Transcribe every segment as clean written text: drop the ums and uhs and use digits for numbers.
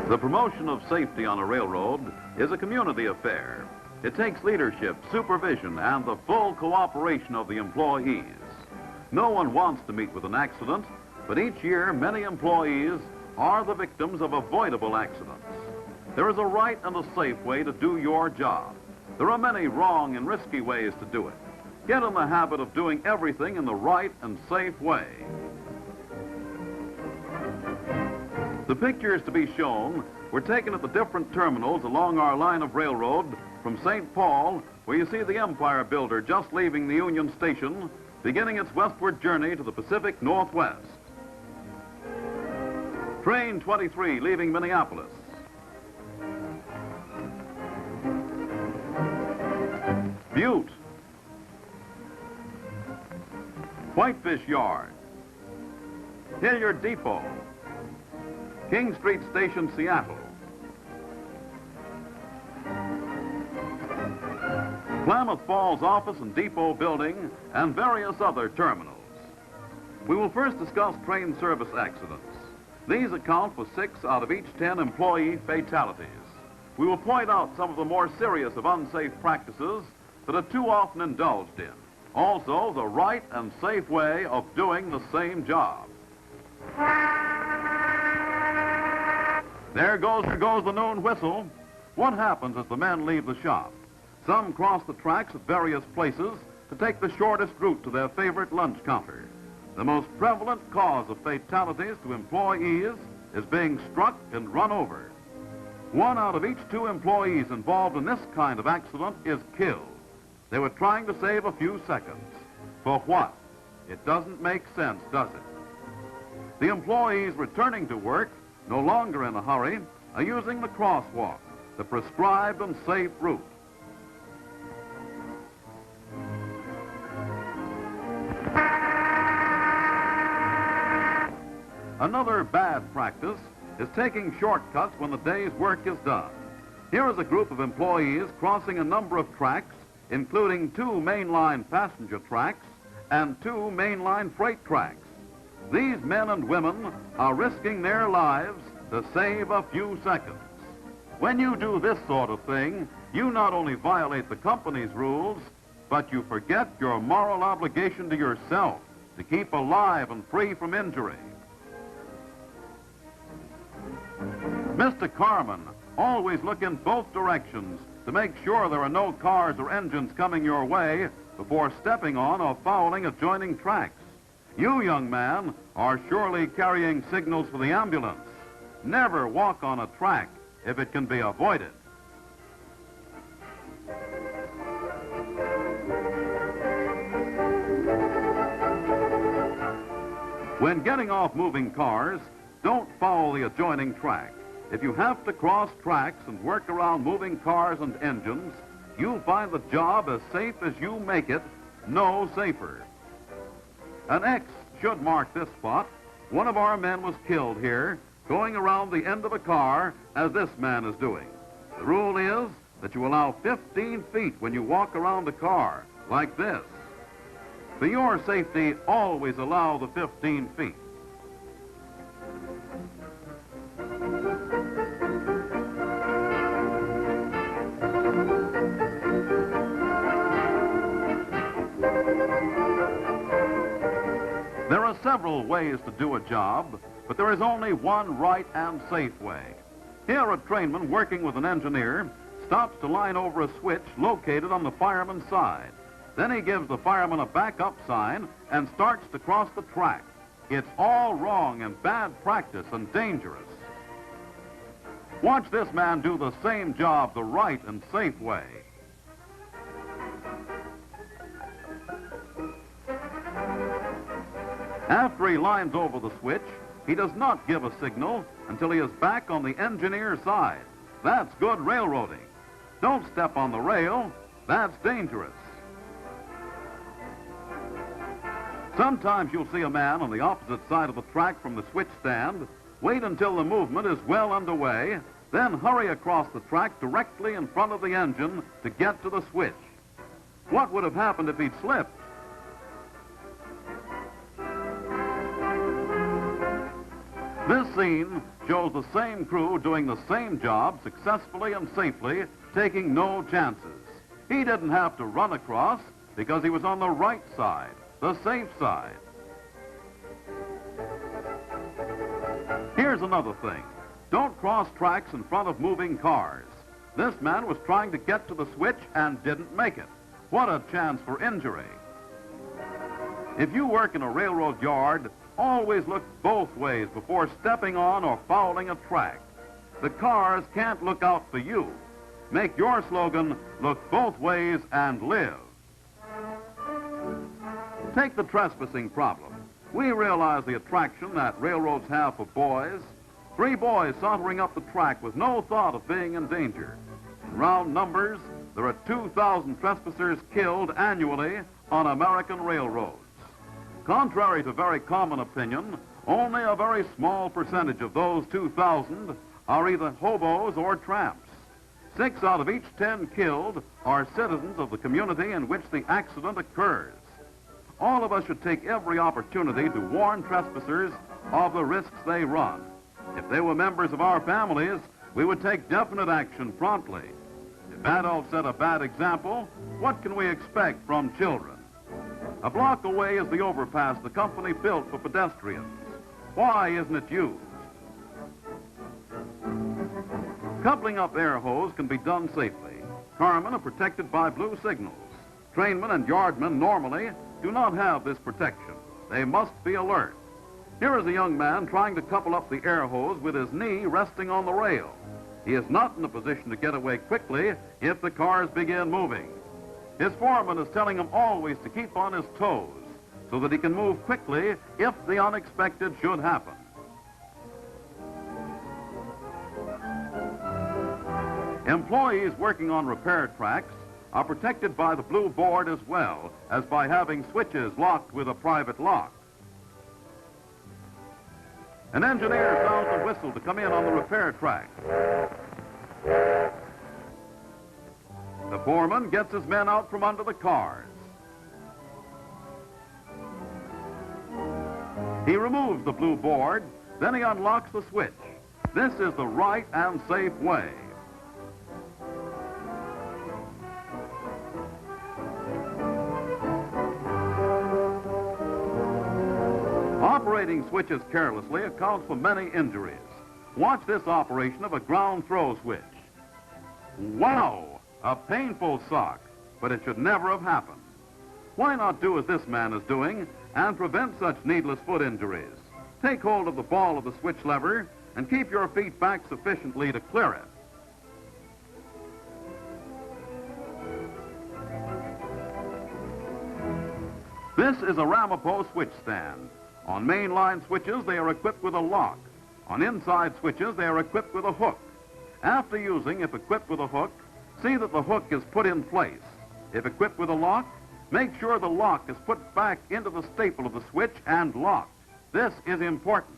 The promotion of safety on a railroad is a community affair. It takes leadership, supervision, and the full cooperation of the employees. No one wants to meet with an accident, but each year many employees are the victims of avoidable accidents. There is a right and a safe way to do your job. There are many wrong and risky ways to do it. Get in the habit of doing everything in the right and safe way. The pictures to be shown were taken at the different terminals along our line of railroad from St. Paul, where you see the Empire Builder just leaving the Union Station, beginning its westward journey to the Pacific Northwest. Train 23 leaving Minneapolis. Butte. Whitefish Yard. Hilliard Depot. King Street Station, Seattle. Klamath Falls Office and Depot Building, and various other terminals. We will first discuss train service accidents. These account for 6 out of each 10 employee fatalities. We will point out some of the more serious of unsafe practices that are too often indulged in. Also, the right and safe way of doing the same job. There goes the noon whistle. What happens as the men leave the shop? Some cross the tracks at various places to take the shortest route to their favorite lunch counter. The most prevalent cause of fatalities to employees is being struck and run over. 1 out of each 2 employees involved in this kind of accident is killed. They were trying to save a few seconds. For what? It doesn't make sense, does it? The employees returning to work, no longer in a hurry, are using the crosswalk, the prescribed and safe route. Another bad practice is taking shortcuts when the day's work is done. Here is a group of employees crossing a number of tracks, including 2 mainline passenger tracks and 2 mainline freight tracks. These men and women are risking their lives to save a few seconds. When you do this sort of thing, you not only violate the company's rules, but you forget your moral obligation to yourself to keep alive and free from injury. Mr. Carman, always look in both directions to make sure there are no cars or engines coming your way before stepping on or fouling adjoining tracks. You, young man, are surely carrying signals for the ambulance. Never walk on a track if it can be avoided. When getting off moving cars, don't foul the adjoining track. If you have to cross tracks and work around moving cars and engines, you'll find the job as safe as you make it, no safer. An X should mark this spot. One of our men was killed here, going around the end of a car as this man is doing. The rule is that you allow 15 feet when you walk around a car, like this. For your safety, always allow the 15 feet. There are several ways to do a job, but there is only one right and safe way. Here, a trainman working with an engineer stops to line over a switch located on the fireman's side. Then he gives the fireman a backup sign and starts to cross the track. It's all wrong and bad practice and dangerous. Watch this man do the same job the right and safe way. After he lines over the switch, he does not give a signal until he is back on the engineer's side. That's good railroading. Don't step on the rail. That's dangerous. Sometimes you'll see a man on the opposite side of the track from the switch stand wait until the movement is well underway, then hurry across the track directly in front of the engine to get to the switch. What would have happened if he'd slipped? This scene shows the same crew doing the same job successfully and safely, taking no chances. He didn't have to run across because he was on the right side, the safe side. Here's another thing. Don't cross tracks in front of moving cars. This man was trying to get to the switch and didn't make it. What a chance for injury. If you work in a railroad yard, always look both ways before stepping on or fouling a track. The cars can't look out for you. Make your slogan, look both ways and live. Take the trespassing problem. We realize the attraction that railroads have for boys. 3 boys sauntering up the track with no thought of being in danger. In round numbers, there are 2,000 trespassers killed annually on American railroads. Contrary to very common opinion, only a very small percentage of those 2,000 are either hobos or tramps. 6 out of each 10 killed are citizens of the community in which the accident occurs. All of us should take every opportunity to warn trespassers of the risks they run. If they were members of our families, we would take definite action promptly. If adults set a bad example, what can we expect from children? A block away is the overpass the company built for pedestrians. Why isn't it used? Coupling up air hose can be done safely. Carmen are protected by blue signals. Trainmen and yardmen normally do not have this protection. They must be alert. Here is a young man trying to couple up the air hose with his knee resting on the rail. He is not in a position to get away quickly if the cars begin moving. His foreman is telling him always to keep on his toes so that he can move quickly if the unexpected should happen. Employees working on repair tracks are protected by the blue board as well as by having switches locked with a private lock. An engineer sounds the whistle to come in on the repair track. The foreman gets his men out from under the cars. He removes the blue board, then he unlocks the switch. This is the right and safe way. Operating switches carelessly accounts for many injuries. Watch this operation of a ground throw switch. Wow! A painful shock, but it should never have happened. Why not do as this man is doing and prevent such needless foot injuries? Take hold of the ball of the switch lever and keep your feet back sufficiently to clear it. This is a Ramapo switch stand. On mainline switches, they are equipped with a lock. On inside switches, they are equipped with a hook. After using, if equipped with a hook, see that the hook is put in place. If equipped with a lock, make sure the lock is put back into the staple of the switch and locked. This is important.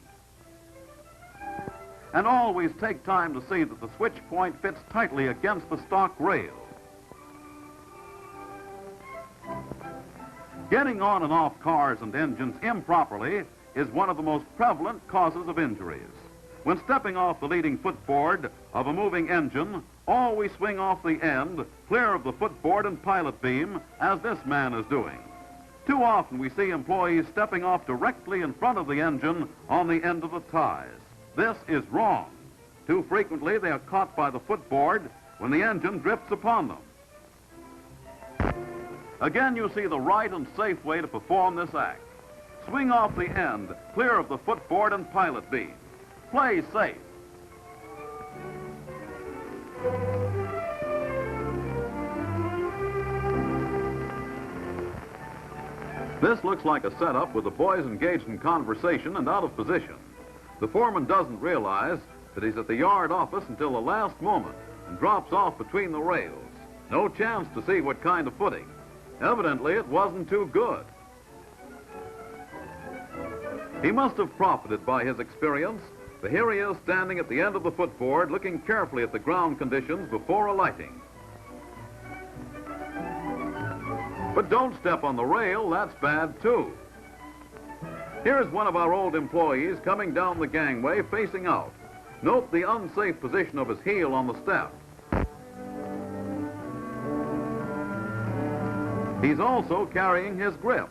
And always take time to see that the switch point fits tightly against the stock rail. Getting on and off cars and engines improperly is one of the most prevalent causes of injuries. When stepping off the leading footboard of a moving engine, always swing off the end, clear of the footboard and pilot beam, as this man is doing. Too often we see employees stepping off directly in front of the engine on the end of the ties. This is wrong. Too frequently they are caught by the footboard when the engine drifts upon them. Again, you see the right and safe way to perform this act. Swing off the end, clear of the footboard and pilot beam. Play safe. This looks like a setup with the boys engaged in conversation and out of position. The foreman doesn't realize that he's at the yard office until the last moment and drops off between the rails. No chance to see what kind of footing. Evidently, it wasn't too good. He must have profited by his experience, for here he is standing at the end of the footboard looking carefully at the ground conditions before alighting. But don't step on the rail, that's bad too. Here's one of our old employees coming down the gangway facing out. Note the unsafe position of his heel on the step. He's also carrying his grip.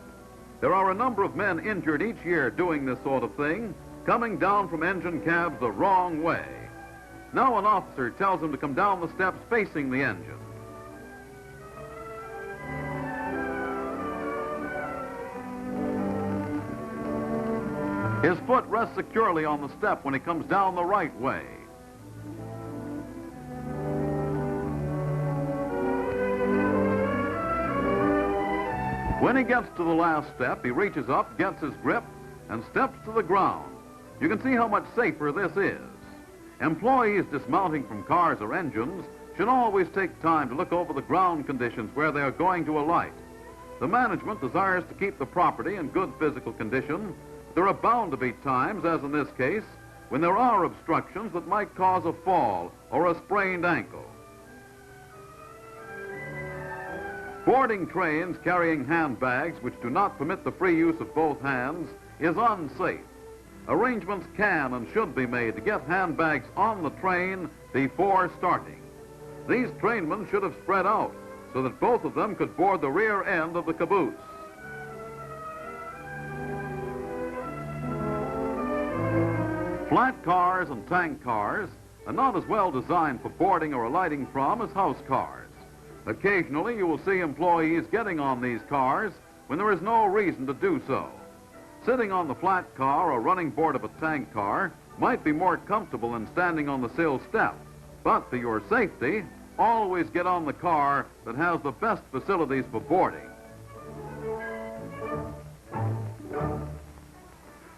There are a number of men injured each year doing this sort of thing, coming down from engine cabs the wrong way. Now an officer tells him to come down the steps facing the engine. His foot rests securely on the step when he comes down the right way. When he gets to the last step, he reaches up, gets his grip, and steps to the ground. You can see how much safer this is. Employees dismounting from cars or engines should always take time to look over the ground conditions where they are going to alight. The management desires to keep the property in good physical condition. There are bound to be times, as in this case, when there are obstructions that might cause a fall or a sprained ankle. Boarding trains carrying handbags which do not permit the free use of both hands is unsafe. Arrangements can and should be made to get handbags on the train before starting. These trainmen should have spread out so that both of them could board the rear end of the caboose. Flat cars and tank cars are not as well designed for boarding or alighting from as house cars. Occasionally you will see employees getting on these cars when there is no reason to do so. Sitting on the flat car or running board of a tank car might be more comfortable than standing on the sill step. But for your safety, always get on the car that has the best facilities for boarding.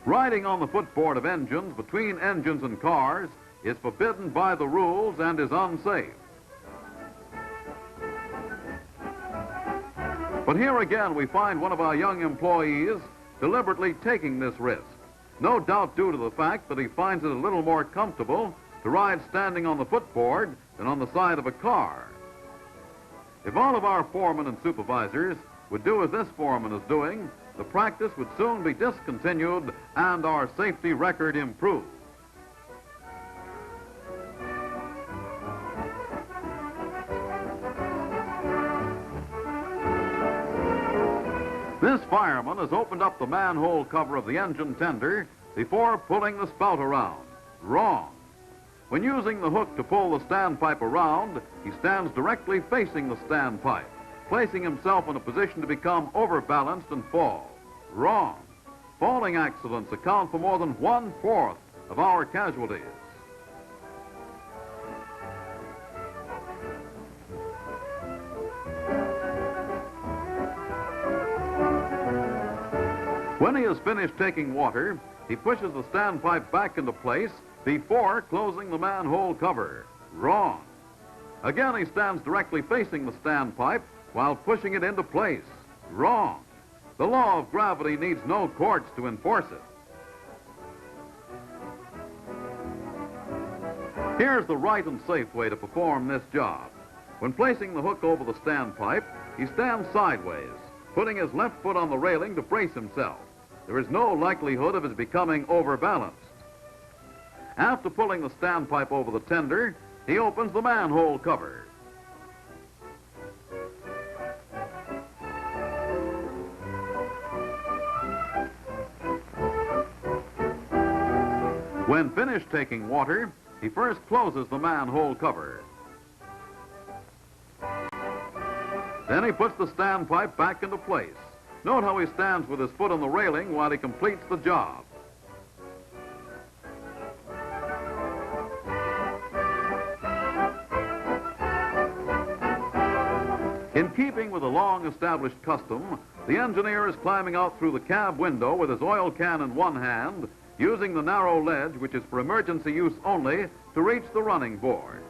Riding on the footboard of engines between engines and cars is forbidden by the rules and is unsafe. But here again we find one of our young employees deliberately taking this risk, no doubt due to the fact that he finds it a little more comfortable to ride standing on the footboard than on the side of a car. If all of our foremen and supervisors would do as this foreman is doing, the practice would soon be discontinued and our safety record improved. This fireman has opened up the manhole cover of the engine tender before pulling the spout around. Wrong. When using the hook to pull the standpipe around, he stands directly facing the standpipe, placing himself in a position to become overbalanced and fall. Wrong. Falling accidents account for more than 1/4 of our casualties. When he has finished taking water, he pushes the standpipe back into place before closing the manhole cover. Wrong. Again, he stands directly facing the standpipe while pushing it into place. Wrong. The law of gravity needs no courts to enforce it. Here's the right and safe way to perform this job. When placing the hook over the standpipe, he stands sideways, putting his left foot on the railing to brace himself. There is no likelihood of his becoming overbalanced. After pulling the standpipe over the tender, he opens the manhole cover. When finished taking water, he first closes the manhole cover. Then he puts the standpipe back into place. Note how he stands with his foot on the railing while he completes the job. In keeping with a long-established custom, the engineer is climbing out through the cab window with his oil can in one hand, using the narrow ledge, which is for emergency use only, to reach the running board.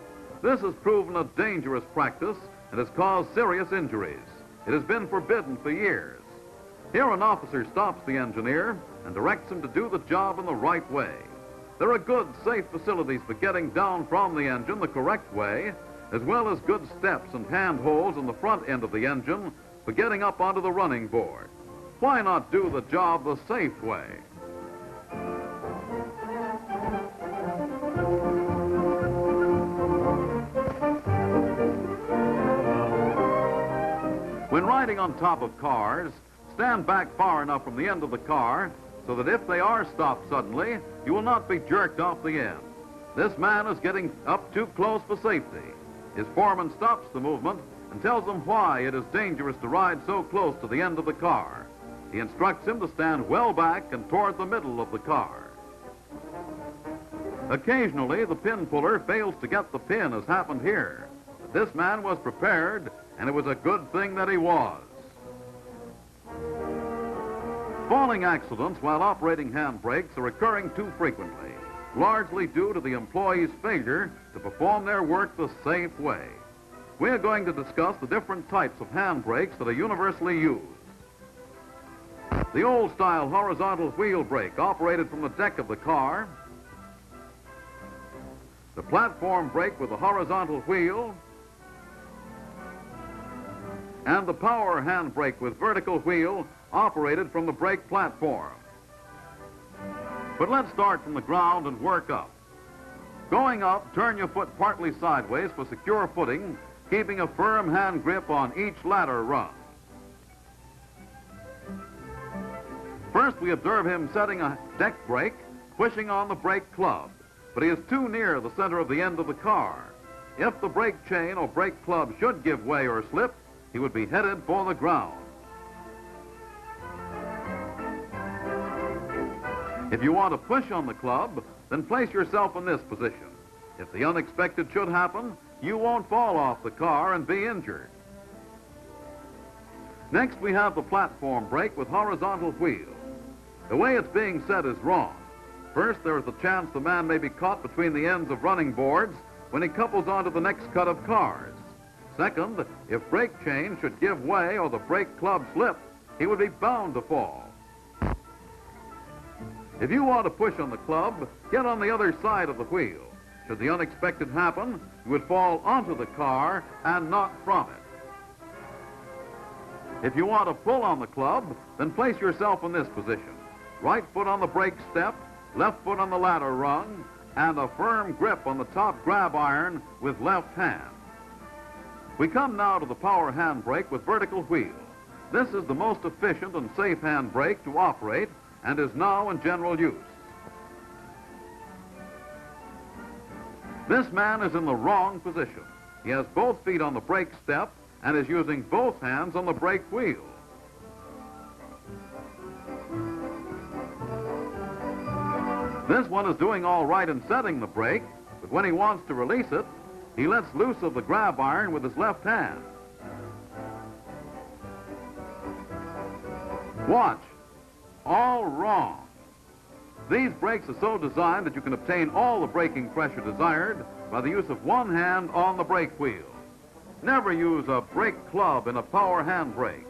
This has proven a dangerous practice and has caused serious injuries. It has been forbidden for years. Here an officer stops the engineer and directs him to do the job in the right way. There are good, safe facilities for getting down from the engine the correct way, as well as good steps and handholds in the front end of the engine for getting up onto the running board. Why not do the job the safe way? When riding on top of cars, stand back far enough from the end of the car so that if they are stopped suddenly, you will not be jerked off the end. This man is getting up too close for safety. His foreman stops the movement and tells him why it is dangerous to ride so close to the end of the car. He instructs him to stand well back and toward the middle of the car. Occasionally, the pin puller fails to get the pin, as happened here. But this man was prepared, and it was a good thing that he was. Falling accidents while operating handbrakes are occurring too frequently, largely due to the employee's failure to perform their work the safe way. We are going to discuss the different types of handbrakes that are universally used. The old-style horizontal wheel brake operated from the deck of the car, the platform brake with a horizontal wheel, and the power handbrake with vertical wheel operated from the brake platform. But let's start from the ground and work up. Going up, turn your foot partly sideways for secure footing, keeping a firm hand grip on each ladder rung. First, we observe him setting a deck brake, pushing on the brake club, but he is too near the center of the end of the car. If the brake chain or brake club should give way or slip, he would be headed for the ground. If you want to push on the club, then place yourself in this position. If the unexpected should happen, you won't fall off the car and be injured. Next, we have the platform brake with horizontal wheel. The way it's being set is wrong. First, there is a chance the man may be caught between the ends of running boards when he couples onto the next cut of cars. Second, if brake chain should give way or the brake club slip, he would be bound to fall. If you want to push on the club, get on the other side of the wheel. Should the unexpected happen, you would fall onto the car and not from it. If you want to pull on the club, then place yourself in this position. Right foot on the brake step, left foot on the ladder rung, and a firm grip on the top grab iron with left hand. We come now to the power handbrake with vertical wheel. This is the most efficient and safe handbrake to operate and is now in general use. This man is in the wrong position. He has both feet on the brake step and is using both hands on the brake wheel. This one is doing all right in setting the brake, but when he wants to release it, he lets loose of the grab iron with his left hand. Watch. All wrong. These brakes are so designed that you can obtain all the braking pressure desired by the use of one hand on the brake wheel. Never use a brake club in a power handbrake.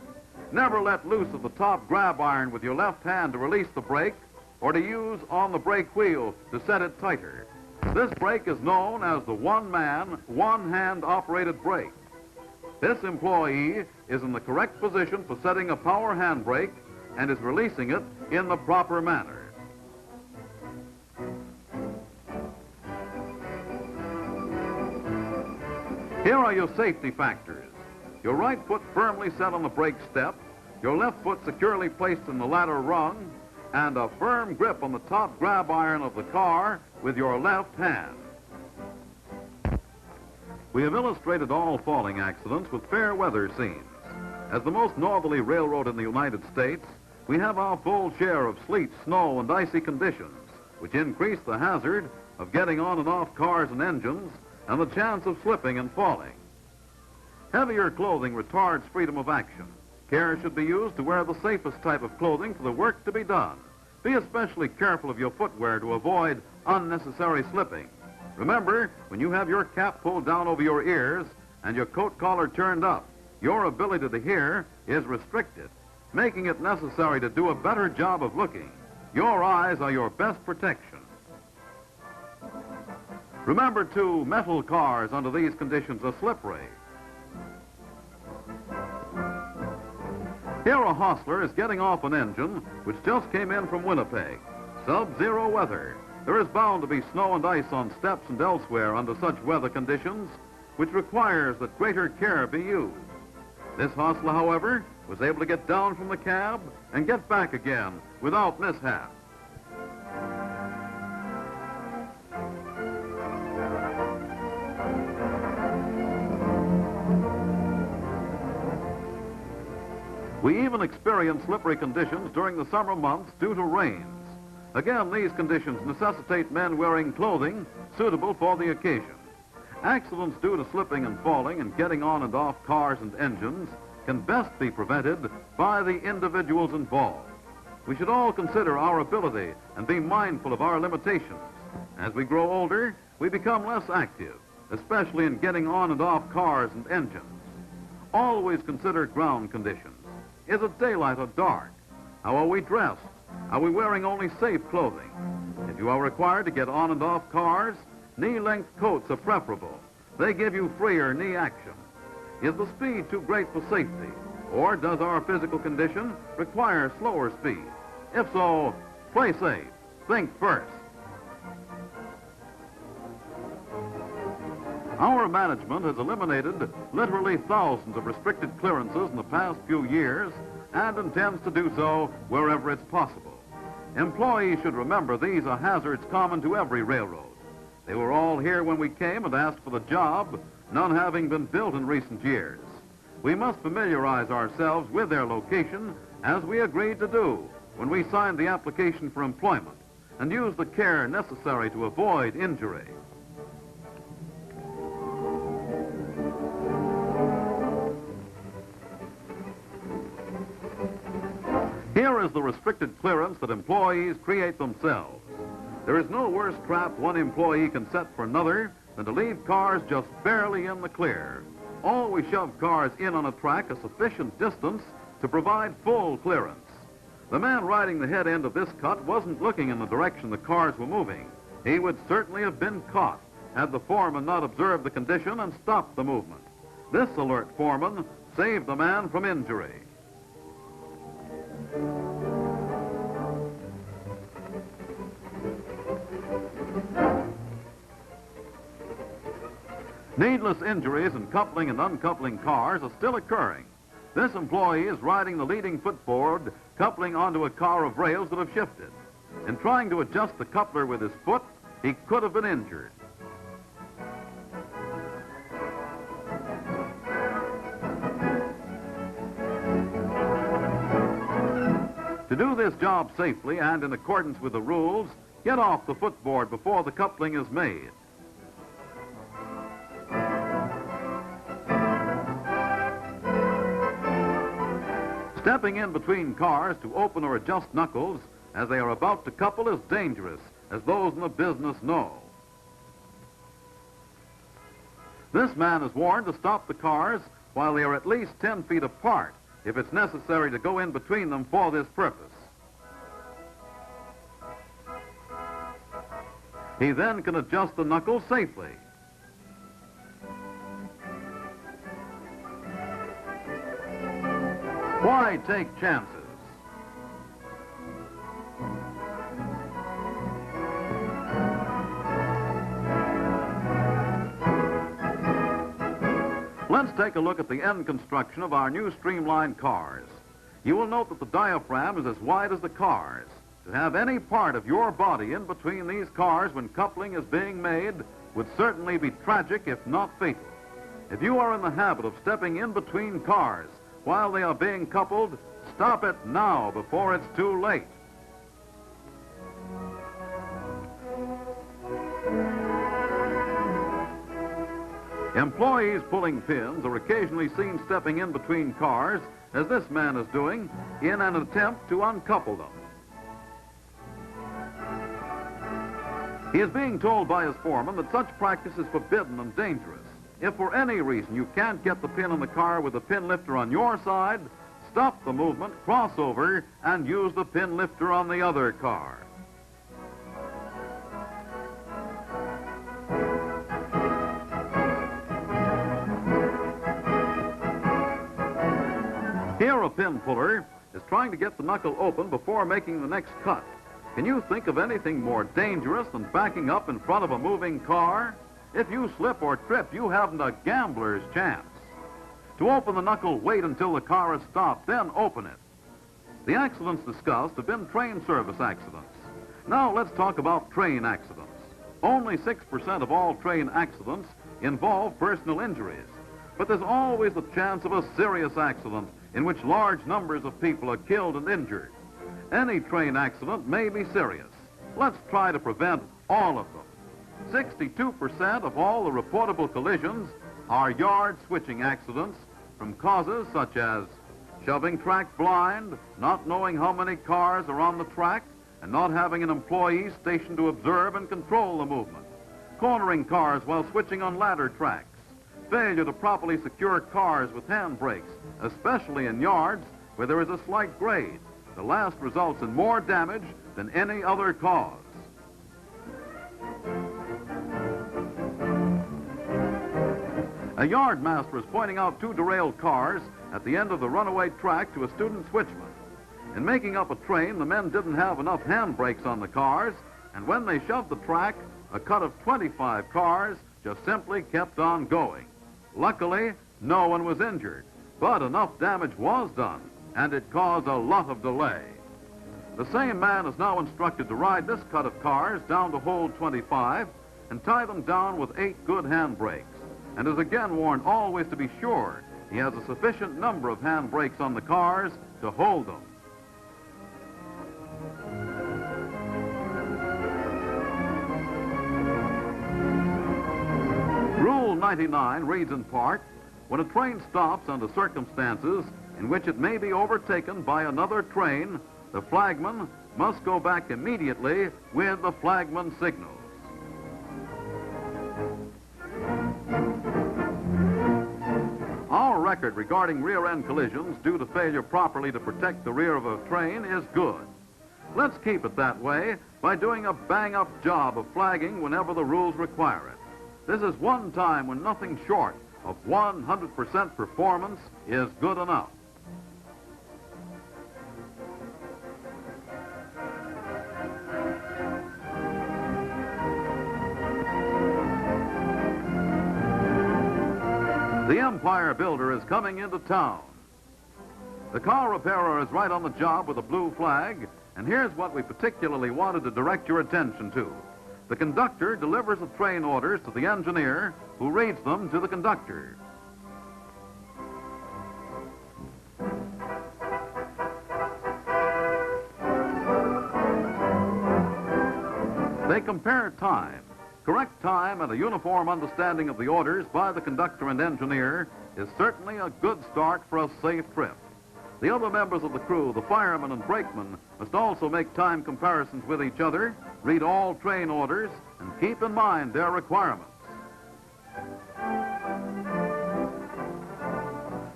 Never let loose of the top grab iron with your left hand to release the brake or to use on the brake wheel to set it tighter. This brake is known as the one-man, one-hand operated brake. This employee is in the correct position for setting a power handbrake and is releasing it in the proper manner. Here are your safety factors. Your right foot firmly set on the brake step, your left foot securely placed in the ladder rung, and a firm grip on the top grab iron of the car with your left hand. We have illustrated all falling accidents with fair weather scenes. As the most northerly railroad in the United States, we have our full share of sleet, snow, and icy conditions, which increase the hazard of getting on and off cars and engines and the chance of slipping and falling. Heavier clothing retards freedom of action. Care should be used to wear the safest type of clothing for the work to be done. Be especially careful of your footwear to avoid unnecessary slipping. Remember, when you have your cap pulled down over your ears and your coat collar turned up, your ability to hear is restricted, making it necessary to do a better job of looking. Your eyes are your best protection. Remember, too, metal cars under these conditions are slippery. Here a hostler is getting off an engine which just came in from Winnipeg. Sub-zero weather. There is bound to be snow and ice on steps and elsewhere under such weather conditions, which requires that greater care be used. This hostler, however, was able to get down from the cab and get back again without mishap. We even experience slippery conditions during the summer months due to rains. Again, these conditions necessitate men wearing clothing suitable for the occasion. Accidents due to slipping and falling and getting on and off cars and engines can best be prevented by the individuals involved. We should all consider our ability and be mindful of our limitations. As we grow older, we become less active, especially in getting on and off cars and engines. Always consider ground conditions. Is it daylight or dark? How are we dressed? Are we wearing only safe clothing? If you are required to get on and off cars, knee-length coats are preferable. They give you freer knee action. Is the speed too great for safety? Or does our physical condition require slower speed? If so, play safe. Think first. Our management has eliminated literally thousands of restricted clearances in the past few years and intends to do so wherever it's possible. Employees should remember these are hazards common to every railroad. They were all here when we came and asked for the job, none having been built in recent years. We must familiarize ourselves with their location, as we agreed to do when we signed the application for employment, and use the care necessary to avoid injury. Here is the restricted clearance that employees create themselves. There is no worse trap one employee can set for another than to leave cars just barely in the clear. Always shove cars in on a track a sufficient distance to provide full clearance. The man riding the head end of this cut wasn't looking in the direction the cars were moving. He would certainly have been caught had the foreman not observed the condition and stopped the movement. This alert foreman saved the man from injury. Needless injuries in coupling and uncoupling cars are still occurring. This employee is riding the leading footboard, coupling onto a car of rails that have shifted. In trying to adjust the coupler with his foot, he could have been injured. To do this job safely and in accordance with the rules, get off the footboard before the coupling is made. Stepping in between cars to open or adjust knuckles as they are about to couple is dangerous, as those in the business know. This man is warned to stop the cars while they are at least 10 feet apart if it's necessary to go in between them for this purpose. He then can adjust the knuckles safely. Why take chances? Let's take a look at the end construction of our new streamlined cars. You will note that the diaphragm is as wide as the cars. To have any part of your body in between these cars when coupling is being made would certainly be tragic, if not fatal. If you are in the habit of stepping in between cars while they are being coupled, stop it now before it's too late. Employees pulling pins are occasionally seen stepping in between cars, as this man is doing, in an attempt to uncouple them. He is being told by his foreman that such practice is forbidden and dangerous. If for any reason you can't get the pin in the car with the pin lifter on your side, stop the movement, cross over, and use the pin lifter on the other car. Here a pin puller is trying to get the knuckle open before making the next cut. Can you think of anything more dangerous than backing up in front of a moving car? If you slip or trip, you haven't a gambler's chance. To open the knuckle, wait until the car is stopped, then open it. The accidents discussed have been train service accidents. Now let's talk about train accidents. Only 6% of all train accidents involve personal injuries, but there's always the chance of a serious accident in which large numbers of people are killed and injured. Any train accident may be serious. Let's try to prevent all of them. 62% of all the reportable collisions are yard switching accidents from causes such as shoving track blind, not knowing how many cars are on the track, and not having an employee stationed to observe and control the movement, cornering cars while switching on ladder tracks, failure to properly secure cars with handbrakes, especially in yards where there is a slight grade. The last results in more damage than any other cause. A yardmaster is pointing out two derailed cars at the end of the runaway track to a student switchman. In making up a train, the men didn't have enough handbrakes on the cars, and when they shoved the track, a cut of 25 cars just simply kept on going. Luckily, no one was injured, but enough damage was done, and it caused a lot of delay. The same man is now instructed to ride this cut of cars down to hold 25 and tie them down with 8 good handbrakes, and is again warned always to be sure he has a sufficient number of handbrakes on the cars to hold them. Rule 99 reads in part, when a train stops under circumstances in which it may be overtaken by another train, the flagman must go back immediately with the flagman signals. Our record regarding rear-end collisions due to failure properly to protect the rear of a train is good. Let's keep it that way by doing a bang-up job of flagging whenever the rules require it. This is one time when nothing short of 100% performance is good enough. The Empire Builder is coming into town. The car repairer is right on the job with a blue flag, and here's what we particularly wanted to direct your attention to. The conductor delivers the train orders to the engineer, who reads them to the conductor. They compare time. Correct time and a uniform understanding of the orders by the conductor and engineer is certainly a good start for a safe trip. The other members of the crew, the firemen and brakemen, must also make time comparisons with each other, read all train orders, and keep in mind their requirements.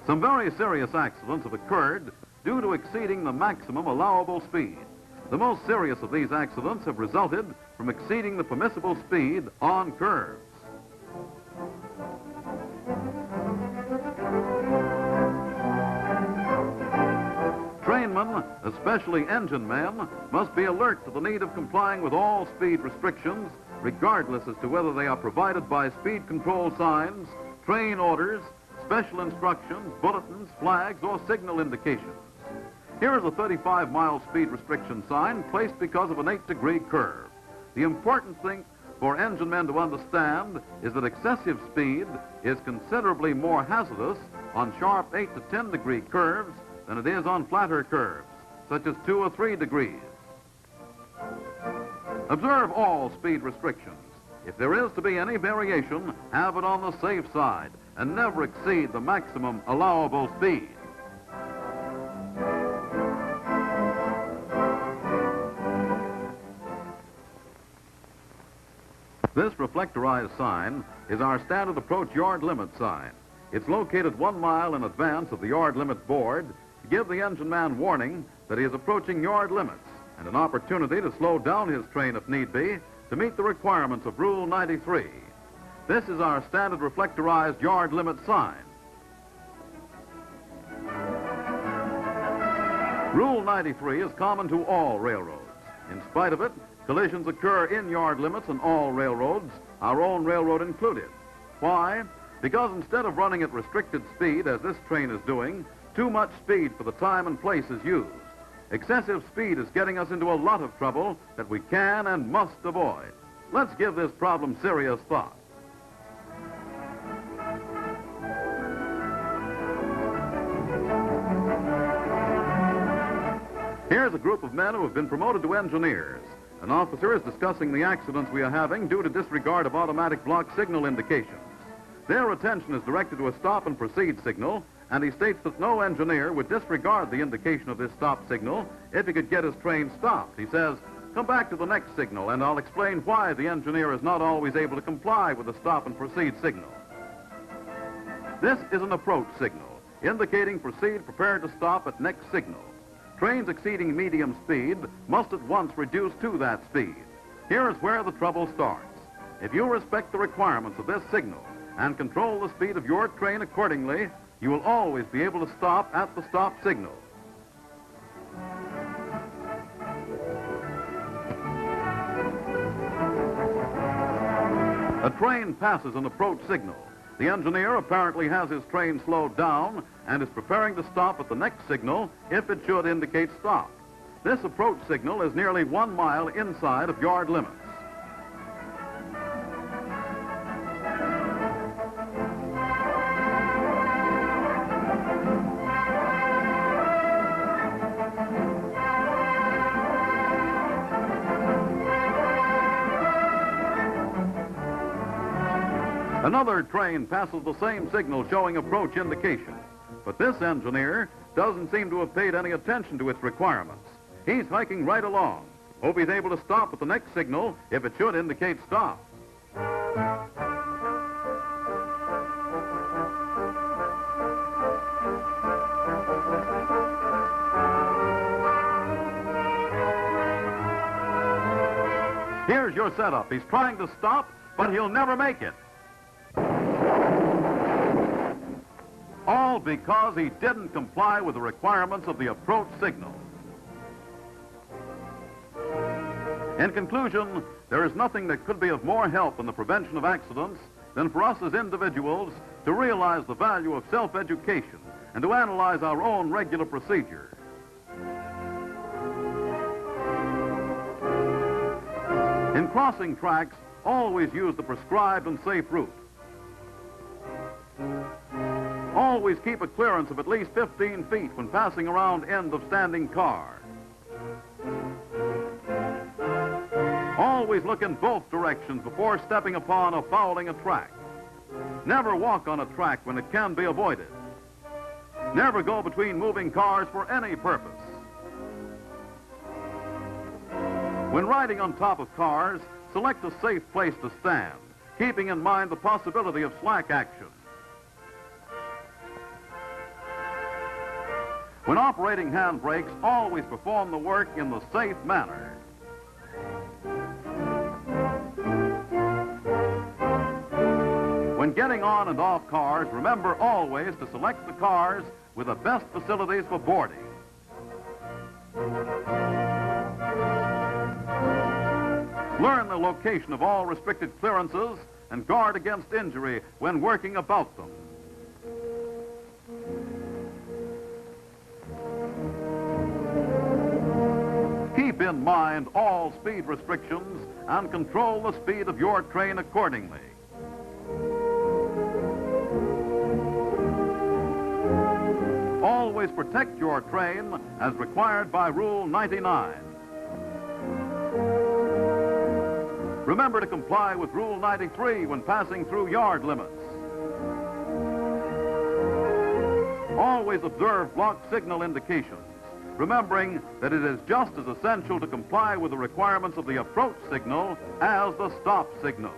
Some very serious accidents have occurred due to exceeding the maximum allowable speed. The most serious of these accidents have resulted from exceeding the permissible speed on curves. Trainmen, especially engine men, must be alert to the need of complying with all speed restrictions, regardless as to whether they are provided by speed control signs, train orders, special instructions, bulletins, flags, or signal indications. Here is a 35-mile speed restriction sign placed because of an 8-degree curve. The important thing for engine men to understand is that excessive speed is considerably more hazardous on sharp 8 to 10-degree curves than it is on flatter curves, such as 2 or 3 degrees. Observe all speed restrictions. If there is to be any variation, have it on the safe side and never exceed the maximum allowable speed. This reflectorized sign is our standard approach yard limit sign. It's located 1 mile in advance of the yard limit board to give the engine man warning that he is approaching yard limits and an opportunity to slow down his train if need be to meet the requirements of Rule 93. This is our standard reflectorized yard limit sign. Rule 93 is common to all railroads. In spite of it, collisions occur in yard limits on all railroads, our own railroad included. Why? because instead of running at restricted speed, as this train is doing, too much speed for the time and place is used. Excessive speed is getting us into a lot of trouble that we can and must avoid. Let's give this problem serious thought. Here's a group of men who have been promoted to engineers. An officer is discussing the accidents we are having due to disregard of automatic block signal indications. Their attention is directed to a stop and proceed signal, and he states that no engineer would disregard the indication of this stop signal if he could get his train stopped. He says, "Come back to the next signal, and I'll explain why the engineer is not always able to comply with the stop and proceed signal." This is an approach signal, indicating proceed prepared to stop at next signal. Trains exceeding medium speed must at once reduce to that speed. Here is where the trouble starts. If you respect the requirements of this signal and control the speed of your train accordingly, you will always be able to stop at the stop signal. A train passes an approach signal. The engineer apparently has his train slowed down and is preparing to stop at the next signal if it should indicate stop. This approach signal is nearly 1 mile inside of yard limits. Another train passes the same signal showing approach indication, but this engineer doesn't seem to have paid any attention to its requirements. He's hiking right along. Hope he's able to stop at the next signal if it should indicate stop. Here's your setup. He's trying to stop, but he'll never make it. All because he didn't comply with the requirements of the approach signal. In conclusion, there is nothing that could be of more help in the prevention of accidents than for us as individuals to realize the value of self-education and to analyze our own regular procedure. In crossing tracks, always use the prescribed and safe route. Always keep a clearance of at least 15 feet when passing around end of standing car. Always look in both directions before stepping upon or fouling a track. Never walk on a track when it can be avoided. Never go between moving cars for any purpose. When riding on top of cars, select a safe place to stand, keeping in mind the possibility of slack action. When operating handbrakes, always perform the work in the safe manner. When getting on and off cars, remember always to select the cars with the best facilities for boarding. Learn the location of all restricted clearances and guard against injury when working about them. Keep in mind all speed restrictions and control the speed of your train accordingly. Always protect your train as required by Rule 99. Remember to comply with Rule 93 when passing through yard limits. Always observe block signal indications, remembering that it is just as essential to comply with the requirements of the approach signal as the stop signal.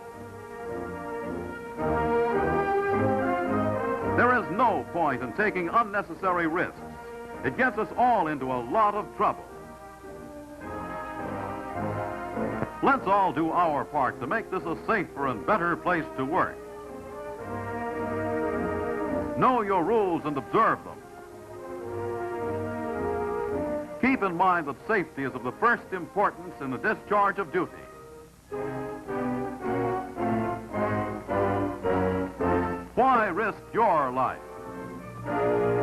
There is no point in taking unnecessary risks. It gets us all into a lot of trouble. Let's all do our part to make this a safer and better place to work. Know your rules and observe them. Keep in mind that safety is of the first importance in the discharge of duty. Why risk your life?